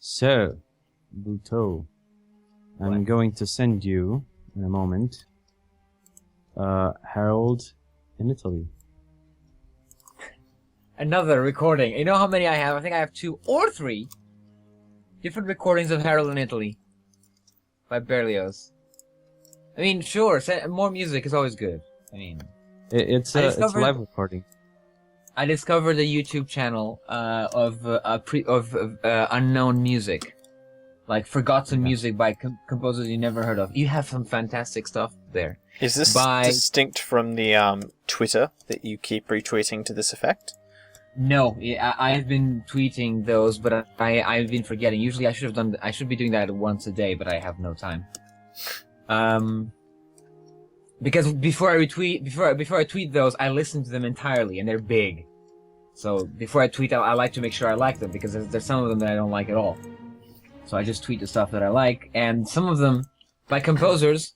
So, Bulteau, I'm going to send you, in a moment, Harold in Italy. Another recording. You know how many I have? I think I have 2 or 3 different recordings of Harold in Italy by Berlioz. I mean, sure, more music is always good. I mean, it's a live recording. I discovered a YouTube channel of unknown music, like forgotten music by composers you never heard of. You have some fantastic stuff there. Is this distinct from the Twitter that you keep retweeting to this effect? No, I've been tweeting those, but I've been forgetting. Usually, I should be doing that once a day, but I have no time. Because before I tweet those, I listen to them entirely, and they're big. So before I tweet, I like to make sure I like them, because there's some of them that I don't like at all. So I just tweet the stuff that I like, and some of them by composers.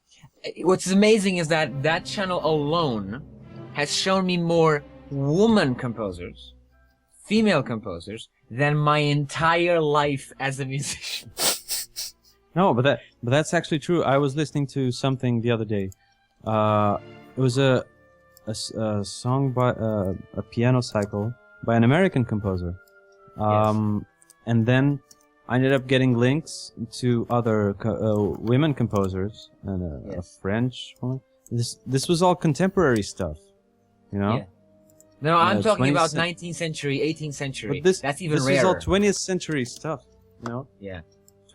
What's amazing is that that channel alone has shown me more woman composers, female composers, than my entire life as a musician. No, but that's actually true. I was listening to something the other day. It was a song by a piano cycle by an American composer. And then I ended up getting links to other women composers and a French one. This was all contemporary stuff, you know? Yeah. No, I'm talking about 19th century, 18th century. But that's even rarer. This is all 20th century stuff, you know? Yeah.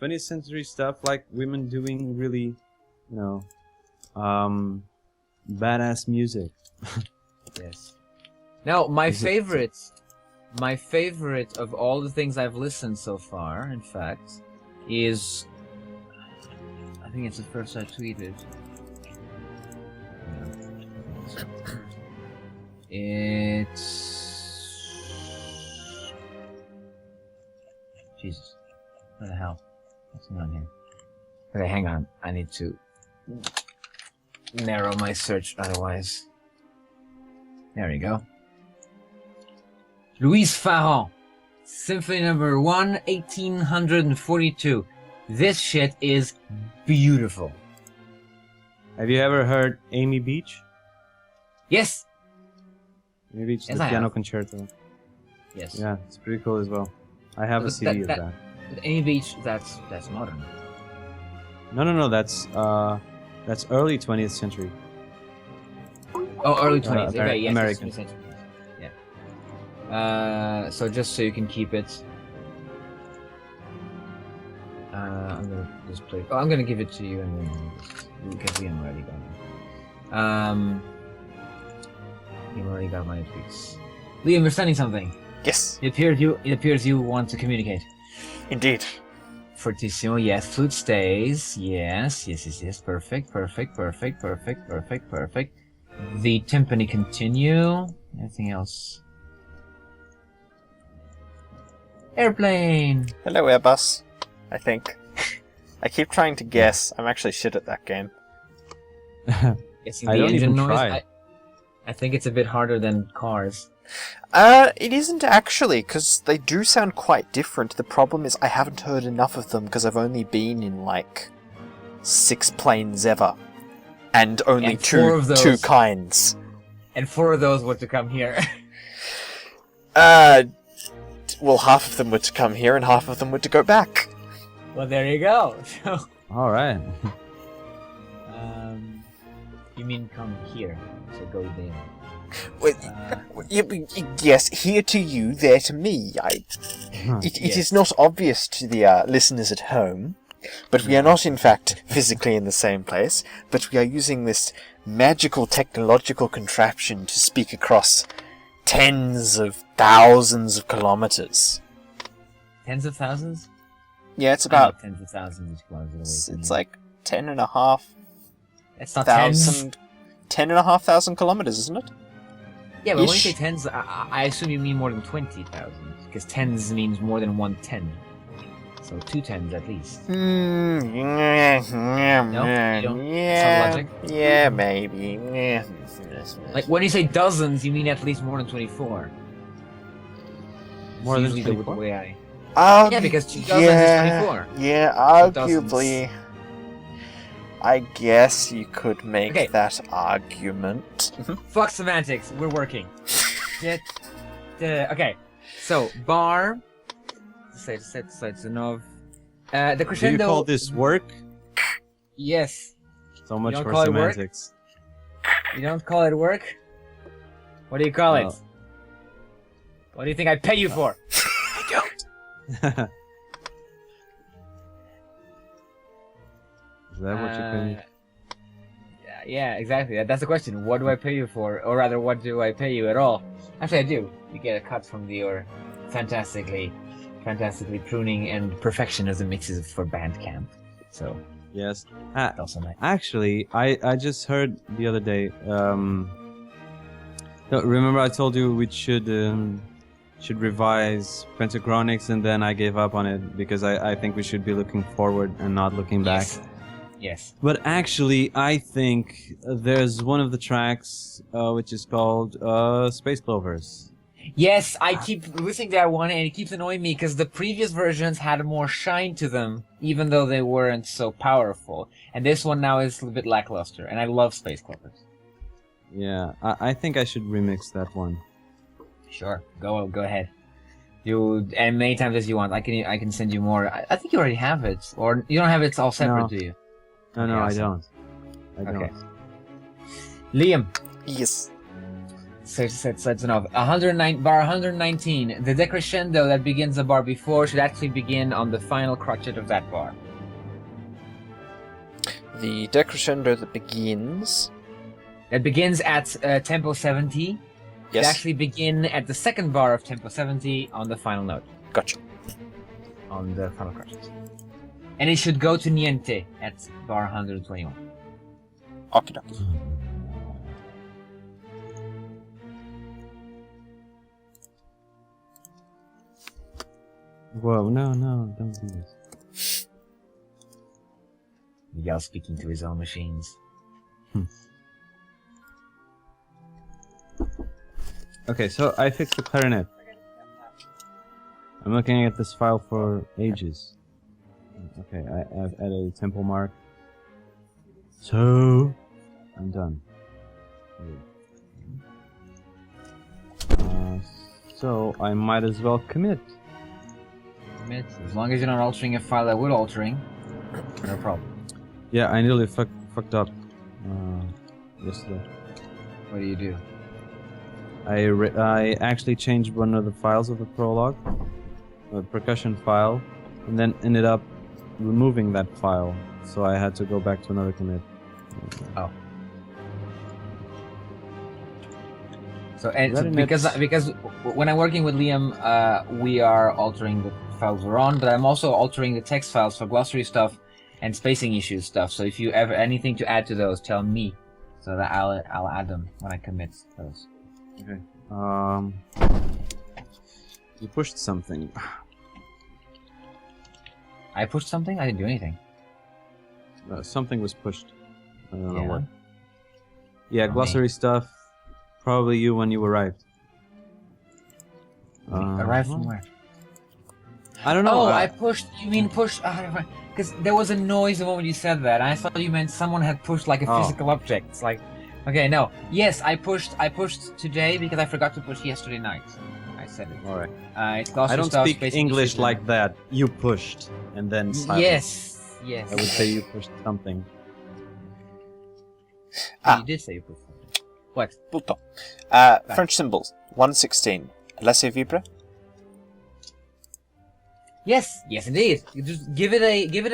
20th century stuff, like women doing really, you know, badass music. Yes. Now, my favorite of all the things I've listened so far, in fact, is, I think it's the first I tweeted. It's... Jesus. What the hell? What's going on here? Okay, hang on. I need to narrow my search, otherwise. There we go. Louise Farron, Symphony Number 1, 1842. This shit is beautiful. Have you ever heard Amy Beach? Yes. Amy Beach, the piano concerto. Yes. Yeah, it's pretty cool as well. I have a CD of that. Amy Beach, that's modern. No, that's early 20th century. Oh, early 20th. Okay, yes, American. 20th century. Yeah. So just so you can keep it, I'm gonna just play. Oh, I'm gonna give it to you, and then because we already got it. You already got my tweets. Liam, you're sending something. Yes. It appears you want to communicate. Indeed. Fortissimo, yes. Flute stays. Yes. Perfect. The timpani continue. Anything else? Airplane! Hello, Airbus. I think. I keep trying to guess. I'm actually shit at that game. Guessing the engine noise? I think it's a bit harder than Cars. It isn't actually, because they do sound quite different. The problem is I haven't heard enough of them because I've only been in, like, 6 planes ever. And only two kinds. And 4 of those were to come here. Well, half of them were to come here and half of them were to go back. Well, there you go. All right. You mean come here, so go there. Well, yes, here to you, there to me. It is not obvious to the listeners at home, but we are not, in fact, physically in the same place, but we are using this magical technological contraption to speak across tens of thousands of kilometers. Tens of thousands? Yeah, it's about... tens of thousands of kilometers away. It's like 10,500... That's not tens. 10,500 kilometers, isn't it? Yeah, but when you say tens, I assume you mean more than 20,000, because tens means more than 1 10. So 2 tens at least. No? You don't? Logic? Yeah, maybe. Like, when you say dozens, you mean at least more than 24. More than 24? The way Yeah, because 2000 is 24. Yeah, 2000s. arguably. I guess you could make Okay. that argument. Fuck semantics. We're working. Okay. So bar. It's enough. The Do you crescendo. call this work? Yes. So much don't for call it work? semantics. You don't call it work? What do you call it? What do you think I pay you for? I don't. Is that what you pay? Yeah, exactly. That's the question. What do I pay you for? Or rather, what do I pay you at all? Actually, I do. You get a cut from your fantastically pruning and perfection of the mixes for Bandcamp. So, Yes. that's also nice. Actually, I just heard the other day. Remember I told you we should revise Pentachronics, and then I gave up on it because I think we should be looking forward and not looking back. Yes. But actually, I think there's one of the tracks which is called Space Clovers. Yes, I keep listening to that one, and it keeps annoying me because the previous versions had more shine to them, even though they weren't so powerful. And this one now is a bit lackluster, and I love Space Clovers. Yeah, I think I should remix that one. Sure, go ahead. You and many times as you want. I can send you more. I think you already have it, or you don't have it all separate, No. do you? No, Okay, I awesome. don't. Okay. Liam. Yes. So it's enough. 109 bar 119. The decrescendo that begins the bar before should actually begin on the final crotchet of that bar. The decrescendo that begins. It begins at tempo 70. Yes. It actually begin at the second bar of tempo 70 on the final note. Gotcha. On the final crotchet. And it should go to niente at bar 121. Okie dokie. Whoa, no, don't do this. Miguel speaking to his own machines. Okay, so I fixed the clarinet. I'm looking at this file for ages. Okay, I've added a tempo mark. So, I'm done. So, I might as well commit. As long as you're not altering a file that would altering, no problem. Yeah, I nearly fucked up yesterday. What do you do? I actually changed one of the files of the prologue, a percussion file, and then ended up removing that file, so I had to go back to another commit. Oh. So and so Clarinets. because when I'm working with Liam, we are altering the files we're on, but I'm also altering the text files for glossary stuff and spacing issues stuff. So if you ever anything to add to those, tell me, so that I'll add them when I commit those. Okay. You pushed something. I pushed something? I didn't do anything. Something was pushed. I don't know Yeah. what. Yeah, Not glossary stuff. Probably you when you arrived. Arrived from where? I don't know. Oh, I pushed. You mean push? Because there was a noise the moment you said that. And I thought you meant someone had pushed like a Oh. physical object. It's like, okay, no. Yes, I pushed today because I forgot to push yesterday night. I said it. All right. It's glossary I don't stuff, speak basic English issues, like that. You pushed, and then silence. Yes. I would say you pushed something. You did say you pushed something. What? Bulteau. French symbols. 116. Laissez vibrer. Yes, indeed. You just give it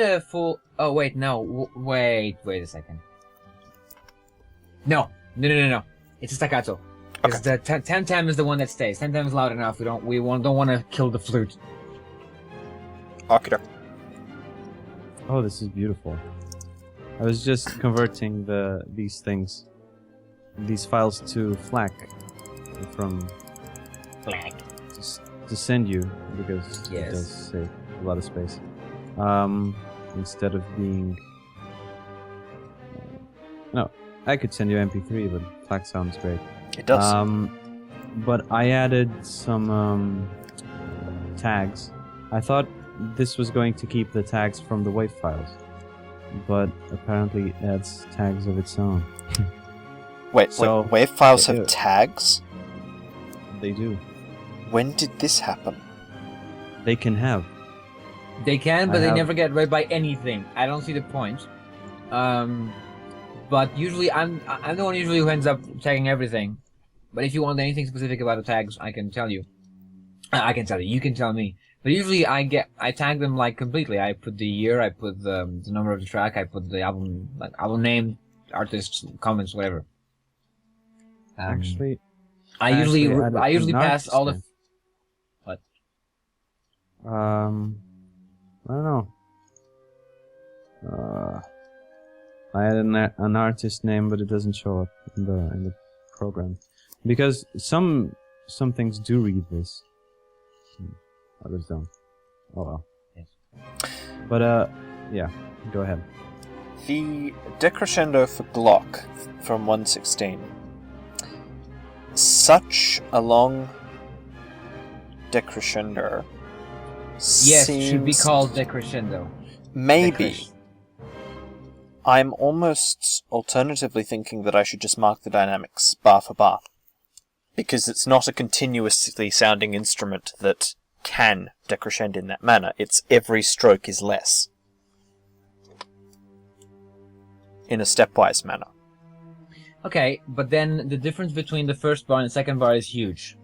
a full. Oh wait, no. Wait a second. No. It's a staccato. Because the tam is the one that stays. Tam is loud enough. We don't want to kill the flute. Okie dokie. Oh, this is beautiful. I was just converting these files to FLAC from Black. to send you because Yes. it does save a lot of space. Instead of being no, I could send you MP3, but FLAC sounds great. It does. But I added some tags. I thought this was going to keep the tags from the WAV files, but apparently it adds tags of its own. Wait, So, WAV files they have do. tags? They do. When did this happen? They can have. They can, but I they have- never get read by anything. I don't see the point. But usually I'm the one usually who ends up tagging everything. But if you want anything specific about the tags, I can tell you. I can tell you. You can tell me. But usually I tag them like completely. I put the year, I put the number of the track, I put the album name, artist, comments, whatever. Actually, I usually added an pass all the. artist name. I don't know. I had an artist name, but it doesn't show up in the program because some things do read this, others don't. Oh well. Yes. But yeah. Go ahead. the decrescendo for Glock from 116. Such a long decrescendo. Yes, it should be seems- called decrescendo. Maybe. Decres- I'm almost alternatively thinking that I should just mark the dynamics bar for bar. Because it's not a continuously sounding instrument that can decrescend in that manner. It's every stroke is less. In a stepwise manner. Okay, but then the difference between the first bar and the second bar is huge.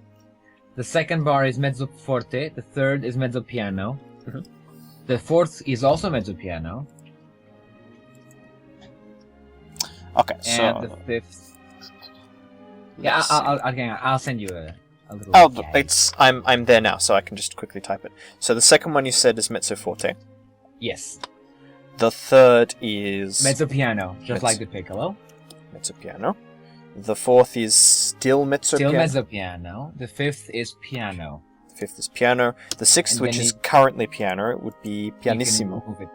The second bar is mezzo forte, the third is mezzo piano. Mhm. The fourth is also mezzo piano, Okay, and so... the fifth. Yeah, Yes. I'll send you a little. Oh, gag. it's I'm there now, so I can just quickly type it. So the second one you said is mezzo forte. Yes, The third is mezzo piano, just Mezzo- like the piccolo. mezzo piano. The fourth is still mezzo Still piano. mezzo piano. The fifth is piano. Fifth is piano. The sixth, And which then is you- currently piano, it would be You can pianissimo. move it.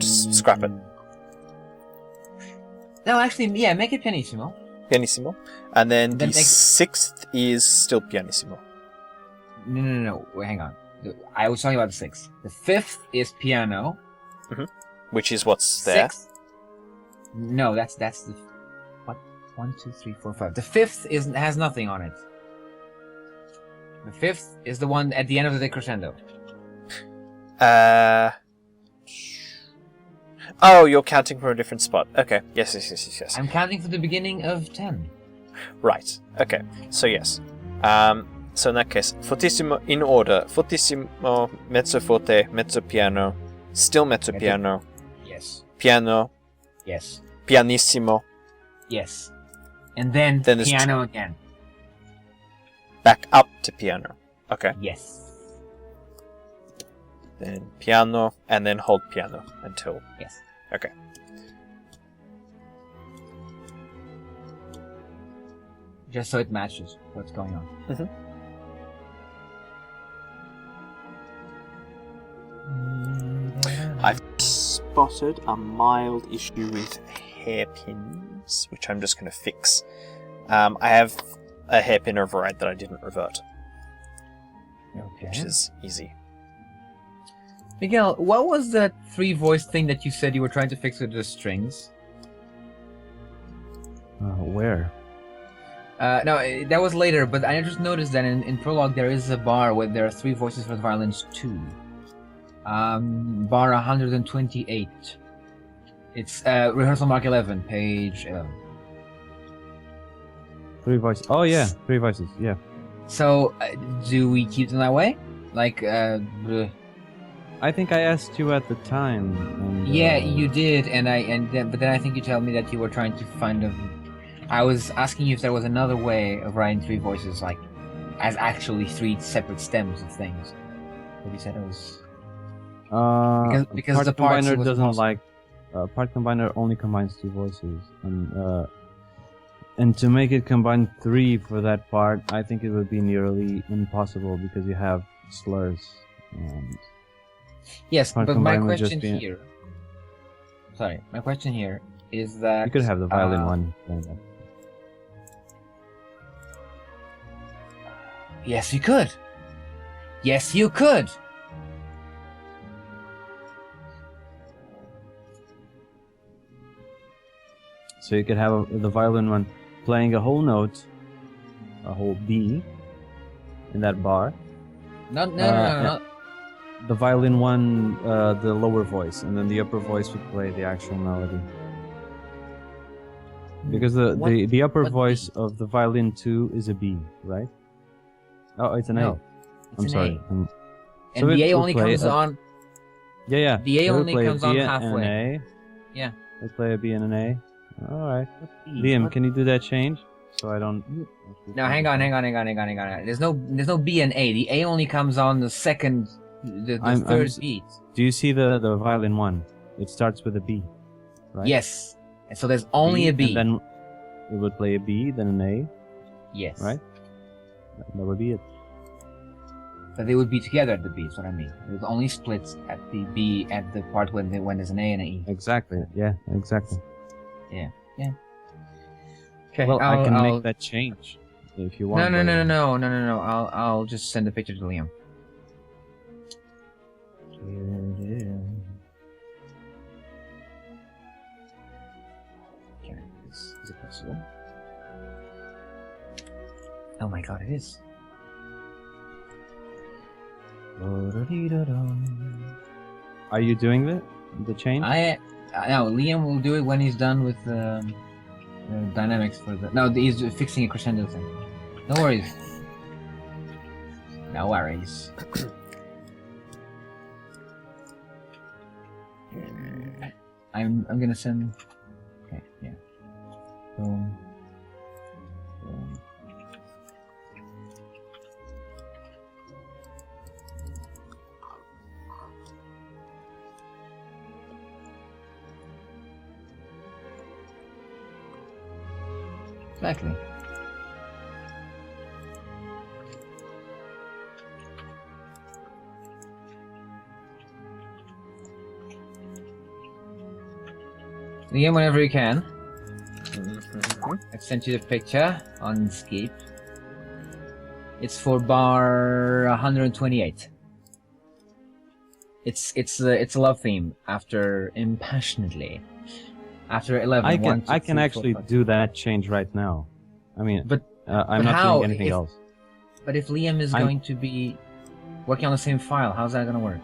Just scrap it. No, actually, yeah, make it pianissimo. Pianissimo. And then Then the make- sixth is still pianissimo. No. Wait, hang on. I was talking about the sixth. The fifth is piano. Which is what's there. Sixth. No, that's the. What? 1, 2, 3, 4, 5. The fifth has nothing on it. The fifth is the one at the end of the decrescendo. Oh, you're counting from a different spot. Okay. Yes. I'm counting from the beginning of 10. Right. Okay. So yes. So in that case, fortissimo in order. Fortissimo, mezzo forte, mezzo piano, still mezzo Mezzo- piano, Yes. piano, Yes. pianissimo, Yes. And then Then there's piano again. back up to piano. Okay. Yes. Then piano, and then hold piano until... Yes. Okay. Just so it matches what's going on. Mhm. I've spotted a mild issue with hairpins, which I'm just going to fix. I have a hairpin override that I didn't revert, which Okay. is easy. Miguel, what was that three-voice thing that you said you were trying to fix with the strings? Where? No, that was later, but I just noticed that in Prologue there is a bar where there are three voices for the violins too. Bar 128. It's rehearsal mark 11, page 11. 3 voices. Oh yeah, 3 voices. Yeah. So, do we keep them that way? Like, bleh. I think I asked you at the time. And, Yeah, you did, but then I think you told me that you were trying to find a. I was asking you if there was another way of writing three voices, like as actually three separate stems of things. But you said it was. because part the parts combiner was doesn't possible. like. Part combiner only combines 2 voices, and to make it combine 3 for that part, I think it would be nearly impossible because you have slurs. And Yes, part but my combiner would just question be- here. Sorry, my question here is that you could have the violin one. Yes, you could. Yes, you could. So you could have the violin one playing a whole note, a whole B, in that bar. No. The violin one, the lower voice, and then the upper voice would play the actual melody. Because the upper voice of the violin 2 is a B, right? Oh, it's an A. No, I'm it's sorry. an A. So And the it A will only play comes on. Yeah. The A So it only play a comes B on and halfway. an A. Yeah. We'll play a B and an A. Alright. What B? Liam, What? can you do that change? So I don't... No, hang on. There's no B and A. The A only comes on the second, the third beat. Do you see the violin 1? It starts with a B, right? Yes. And so there's only a B. And then it would play a B, then an A, Yes. right? That would be it. But they would be together at the B, is what I mean. There's only splits at the B at the part when there's an A and an E. Exactly. Yeah, exactly. Yeah. Okay. Well, I can make that change if you want. No. I'll just send a picture to Liam. Okay, is it possible? Oh my god, it is. Are you doing the change? No, Liam will do it when he's done with the dynamics for the. No, he's fixing a crescendo thing. No worries. No worries. I'm gonna send. Okay, yeah. Boom. Boom. Exactly. Liam, whenever you can. I've sent you the picture on Skype. It's for bar 128. It's a love theme after impassionately. After 11, I can actually do that change right now. I mean, but I'm but not how? doing anything else. But if Liam is going to be working on the same file, how's that gonna work?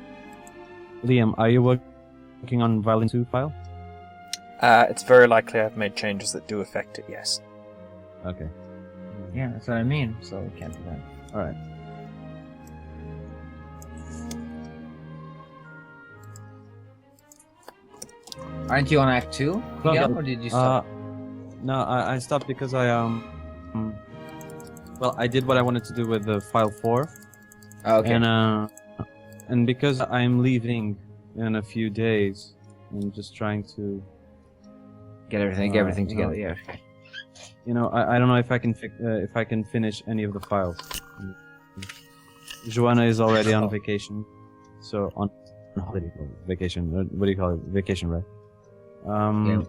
Liam, are you working on violin 2 file? It's very likely I've made changes that do affect it, yes. Okay. Yeah, that's what I mean. So we can't do that. All right. Aren't you on Act 2, Miguel, or did you stop? No, I stopped because well, I did what I wanted to do with the file 4. Okay. And because I'm leaving in a few days, I'm just trying to get everything together. Yeah. You know, I don't know if I can finish any of the files. Joanna is already on vacation, so on holiday vacation. What do you call it? Vacation, right? Yeah.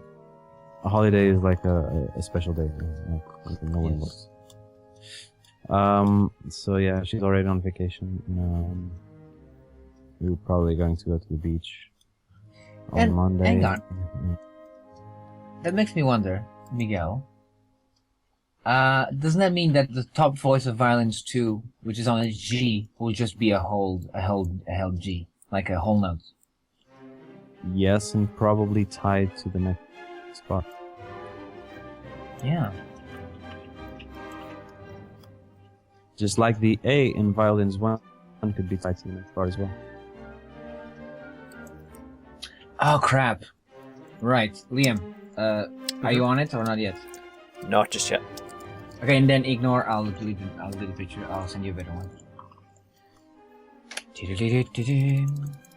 A holiday is like a special day. Like no one works. So yeah, she's already on vacation. We're probably going to go to the beach on Monday. Hang on. That makes me wonder, Miguel. Doesn't that mean that the top voice of Violins 2, which is on a G, will just be a held G, like a whole note? Yes, and probably tied to the next spot. Yeah. Just like the A in Violins 1 could be tied to the next bar as well. Oh crap! Right, Liam. Are you on it or not yet? Not just yet. Okay, and then ignore. I'll delete the picture. I'll send you a better one.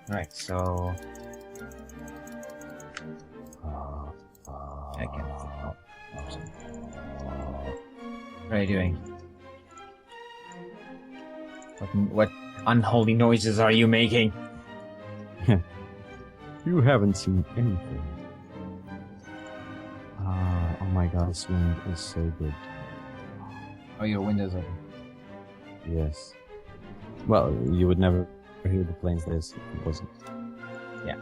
Right, so. I can't. What are you doing? What unholy noises are you making? You haven't seen anything. Oh my god, this wind is so good. Oh, your window's open. Yes. Well, you would never hear the planes this if it wasn't. Yeah.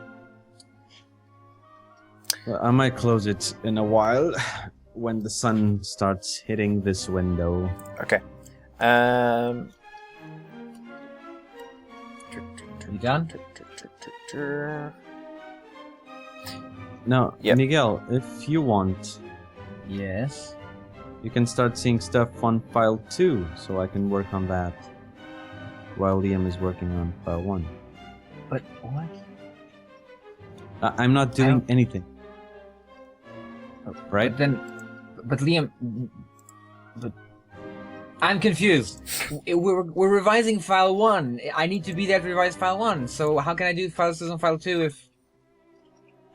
Well, I might close it in a while when the sun starts hitting this window. Okay. You done? Now, Yep. Miguel, if you want, Yes. you can start seeing stuff on file 2, so I can work on that while Liam is working on file 1. But what? I'm not doing anything. Right? But Liam, but I'm confused. We're revising file 1. I need to be there to revise file 1. So how can I do file 2 and file 2 if?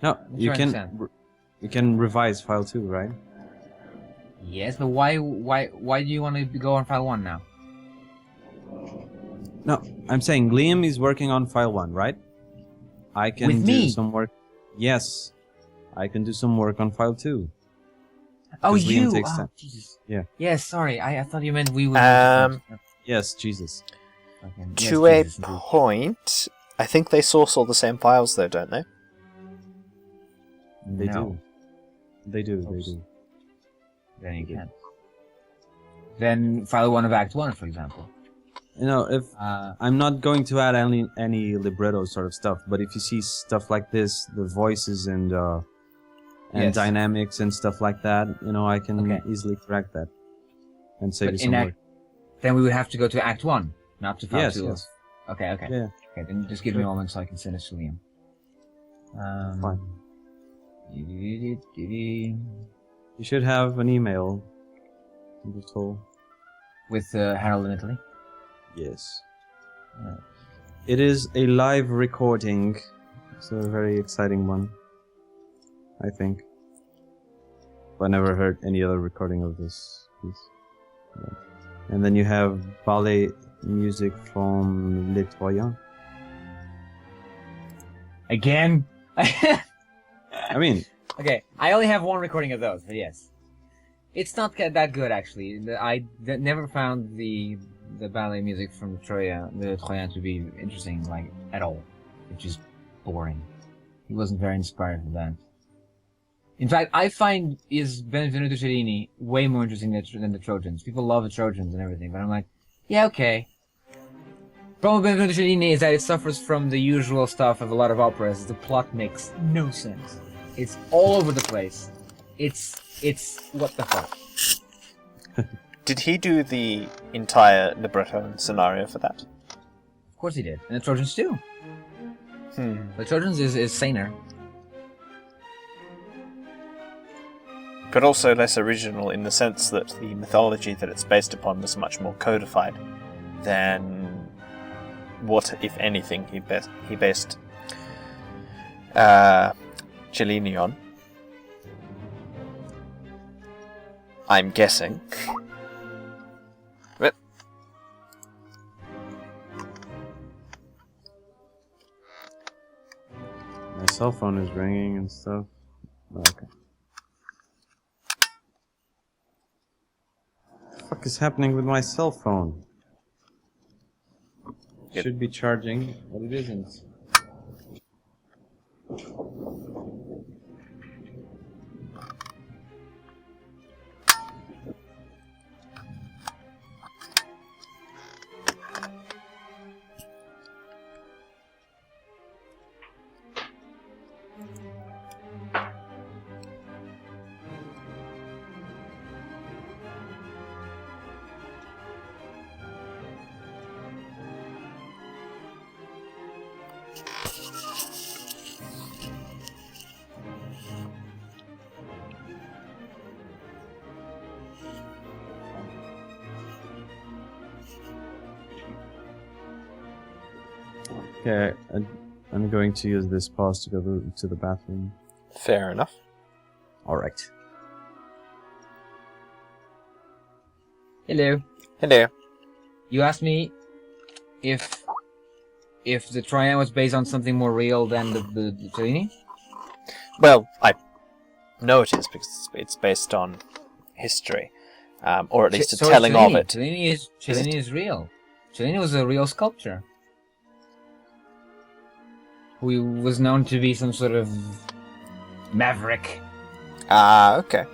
No, you trying to can. understand. You can revise file 2, right? Yes, but why do you want to go on file 1 now? No, I'm saying Liam is working on file 1, right? I can With do me? some work. Yes, I can do some work on file 2. Oh, 'Cause Liam you! takes Oh, time. Jesus. Yeah. Yes, sorry. I thought you meant we would. Yes, Jesus. Okay. To yes, a Jesus, indeed. point, I think they source all the same files, though, don't they? They No. do. They do. They Oops. do. Then you can. Then file 1 of Act 1, for example. You know, if Uh, I'm not going to add any libretto sort of stuff, but if you see stuff like this, the voices and Yes. dynamics and stuff like that, you know, I can Okay. easily correct that and save But you some in work. then we would have to go to Act 1, not to file Yes, 2. yes. Okay, okay. Yeah. Okay, then just give me a moment so I can send it to Liam. Fine. You should have an email. Bulteau. With Harold in Italy. Yes. Alright. It is a live recording. It's a very exciting one, I think. I never heard any other recording of this piece. But- And then you have ballet music from Les Troyens. Again? I mean, Okay, I only have one recording of those, but yes. It's not that good, actually. I never found the ballet music from the Troyen to be interesting, like, at all. It's just boring. He wasn't very inspired for that. In fact, I find Benvenuto Cellini way more interesting than the Trojans. People love the Trojans and everything, but I'm like, yeah, okay. Problem with Benvenuto Cellini is that it suffers from the usual stuff of a lot of operas. The plot makes no sense. It's all over the place. It's what the fuck. Did he do the entire libretto and scenario for that? Of course he did. And the Trojans too. The Trojans is saner. But also less original in the sense that the mythology that it's based upon was much more codified than what, if anything, he based Cellini on. I'm guessing. But my cell phone is ringing and stuff. Okay. What the fuck is happening with my cell phone? Yep. Should be charging, but it isn't. Okay, I'm going to use this pause to go to the bathroom. fair enough. Alright. Hello. Hello. You asked me if the Troyan was based on something more real than the Cellini? Well, I know it is because it's based on history, or at least a So is telling of Cellini. it. Cellini is real. Cellini was a real sculptor. Who was known to be some sort of Maverick. Ah, okay.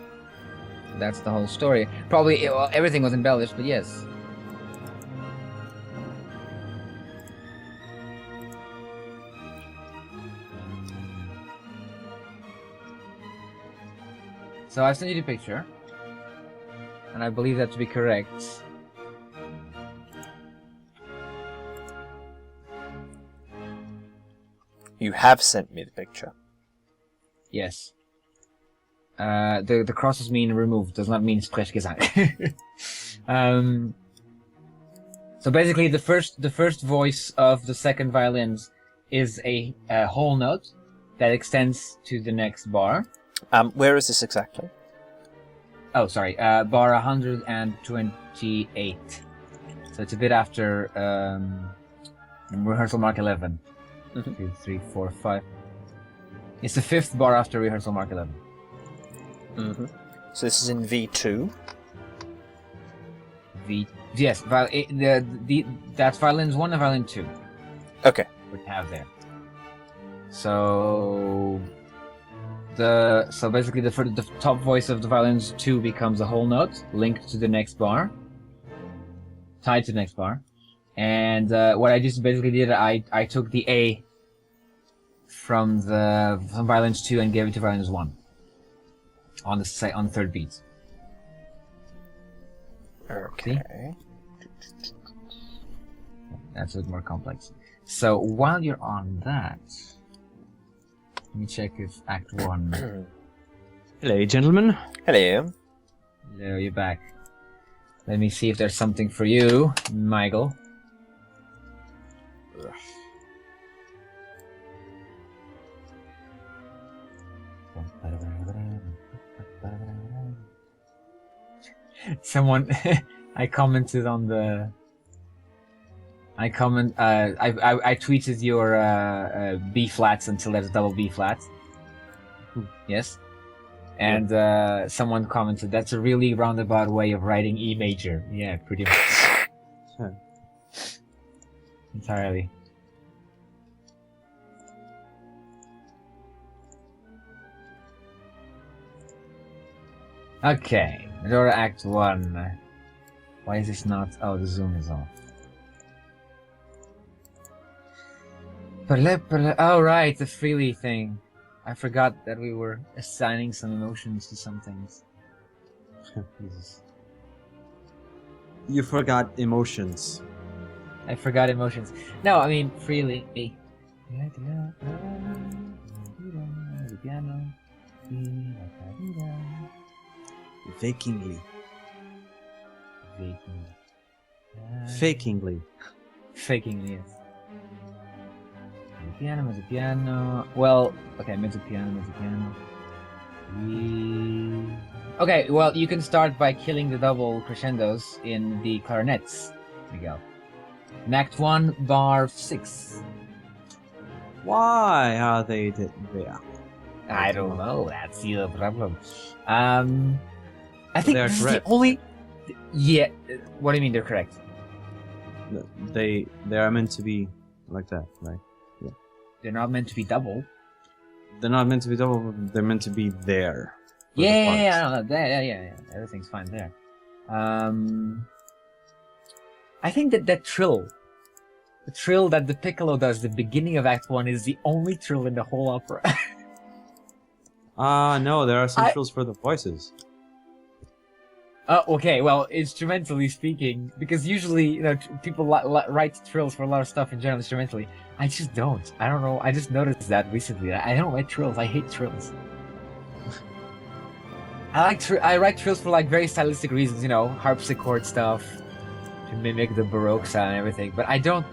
That's the whole story. Probably well, everything was embellished, but yes. So I've sent you the picture, and I believe that to be correct. You have sent me the picture. Yes. The crosses mean removed, does not mean Sprechgesang. So basically, the first voice of the second violins is a whole note that extends to the next bar. Where is this exactly? Oh, sorry, bar 128. So it's a bit after rehearsal mark 11. 2, 3, 4, 5. It's the fifth bar after rehearsal mark 11. So this is in V2. Yes, that's violins 1 and violin 2. Okay. Would have there. So basically the top voice of the violins 2 becomes a whole note linked to the next bar, tied to the next bar, and what I just basically did, I took the A from violins 2 and gave it to violins 1 on the third beat. Okay. See? That's a bit more complex. So while you're on that, let me check if Act 1... Hello, gentlemen. Hello. There, you're back. Let me see if there's something for you, Miguel. Someone... I commented on the... I tweeted your B flats until there's double B flat. Yes? And someone commented, that's a really roundabout way of writing E major. Yeah, pretty much. Entirely. Okay, Majora Act 1. Why is this not... Oh, the zoom is off. Oh, right, the freely thing. I forgot that we were assigning some emotions to some things. Jesus. You forgot emotions. I forgot emotions. No, I mean, freely. Fakingly. Fakingly. Fakingly, yes. Mezzo piano. Well, okay, mezzo piano. Okay, well, you can start by killing the double crescendos in the clarinets, Miguel. In Act 1, bar 6. Why are they there? I don't know, that's the problem. I think They're this correct. is the only... Yeah, what do you mean they're correct? They are meant to be like that, right? They're not meant to be double. They're not meant to be double, but they're meant to be there. Yeah, everything's fine there. I think that trill, the trill that the piccolo does at the beginning of Act 1 is the only trill in the whole opera. No, there are some trills for the voices. Okay, well, instrumentally speaking, because usually, people write trills for a lot of stuff in general instrumentally. I just don't. I don't know. I just noticed that recently. I don't write trills. I hate trills. I write trills for very stylistic reasons, harpsichord stuff to mimic the Baroque sound and everything. But I don't.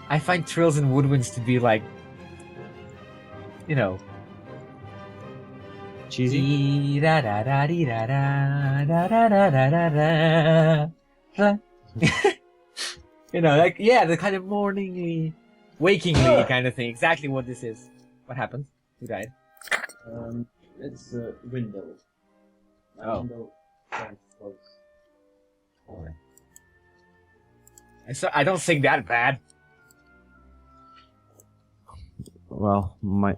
I find trills and woodwinds to be Cheesy. da da da dee da da da da da da da. The kind of morningly, wakingly kind of thing. Exactly what this is. What happened? Who died? It's a window. Oh. Window close. I don't sing that bad. Well, what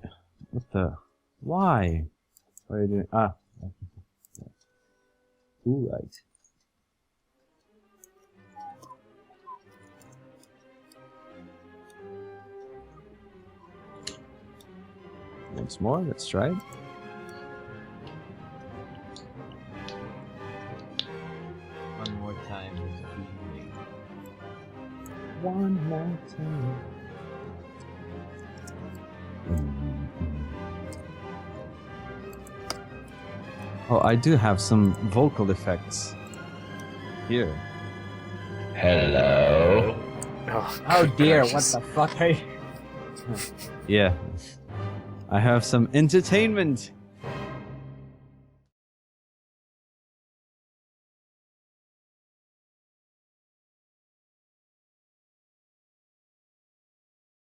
the? Why? What are you doing? Ah. Ooh, right. Once more, let's try it. One more time. One more time. Oh, I do have some vocal effects here. Hello. Oh dear, what gracious. the fuck? Hey. Yeah. I have some entertainment